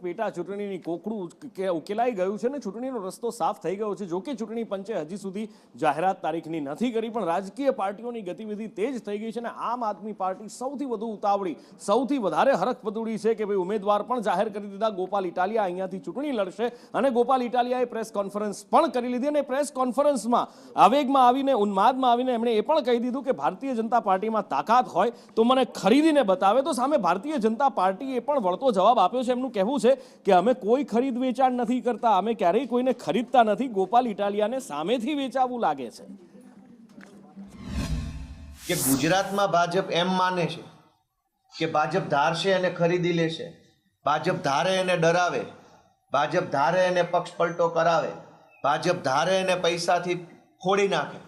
પેટા ચૂંટણીની કોકડું ઉકેલાઈ ગયું છે ને ચૂંટણીનો રસ્તો સાફ થઈ ગયો છે. જોકે ચૂંટણી પંચે હજી સુધી જાહેરાત તારીખની નથી કરી, પણ રાજકીય પાર્ટીઓની ગતિવિધિ તેજ થઈ ગઈ છે અને આમ આદમી પાર્ટી સૌથી વધુ ઉતાવળી, સૌથી વધારે હરખપદુડી છે કે ભાઈ ઉમેદવાર પણ જાહેર કરી દીધા. ગોપાલ ઇટાલિયા અહીંયાથી ચૂંટણી લડશે અને ગોપાલ ઇટાલિયાએ પ્રેસ કોન્ફરન્સ પણ કરી લીધી અને પ્રેસ કોન્ફરન્સમાં આવેગમાં આવીને, ઉન્માદમાં આવીને એમણે એ પણ કહી દીધું કે ભારતીય જનતા પાર્ટીમાં તાકાત હોય તો મને ખરીદીને બતાવે. તો સામે ભારતીય જનતા પાર્ટીએ પણ વળતો જવાબ આપ્યો છે. એમનું કહેવું છે કે અમે કોઈ ખરીદ વેચાણ નથી કરતા, અમે ક્યારેય કોઈને ખરીદતા નથી. ગોપાલ ઇટાલિયાને સામેથી વેચાવું લાગે છે કે ગુજરાતમાં ભાજપ એમ માને છે કે ભાજપ ધારશે અને ખરીદી લેશે, ભાજપ ધારે એને ડરાવે, ભાજપ ધારે એને પક્ષ પલટો કરાવે, ભાજપ ધારે એને પૈસાથી ફોડી નાખે.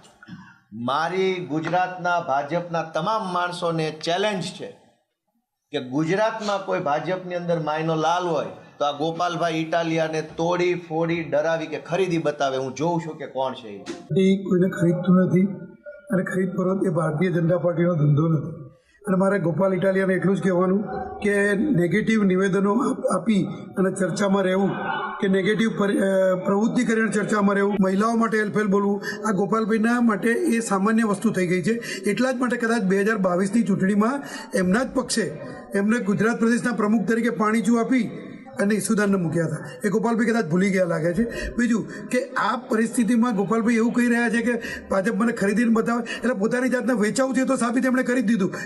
મારી ગુજરાતના ભાજપના તમામ માણસોને ચેલેન્જ છે કે ગુજરાતમાં કોઈ ભાજપની અંદર માયનો લાલ હોય તો આ ગોપાલભાઈ ઇટાલિયાને તોડી ફોડી ડરાવી કે ખરીદી બતાવે. હું જોઉં છું કે કોણ છે એ. કોઈને ખરીદતું નથી અને ખરીદ ફરોખ એ ભારતીય જનતા પાર્ટીનો ધંધો નથી. અને મારે ગોપાલ ઇટાલિયાને એટલું જ કહેવાનું કે નેગેટિવ નિવેદનો આપી અને ચર્ચામાં રહેવું કે નેગેટિવ પ્રવૃત્તિ કરીને ચર્ચામાં રહેવું, મહિલાઓ માટે હેલ્પફેલ બોલવું, આ ગોપાલભાઈના માટે એ સામાન્ય વસ્તુ થઈ ગઈ છે. એટલા જ માટે કદાચ 2022ની ચૂંટણીમાં એમના જ પક્ષે એમને ગુજરાત પ્રદેશના પ્રમુખ તરીકે પાણીચું આપી અને ઈસુદાનને મૂક્યા હતા. એ ગોપાલભાઈ કદાચ ભૂલી ગયા લાગે છે. બીજું કે આ પરિસ્થિતિમાં ગોપાલભાઈ એવું કહી રહ્યા છે કે ભાજપ મને ખરીદીને બતાવે, એટલે પોતાની જાતને વેચાવું છે તો સાબિત એમણે કરી દીધું.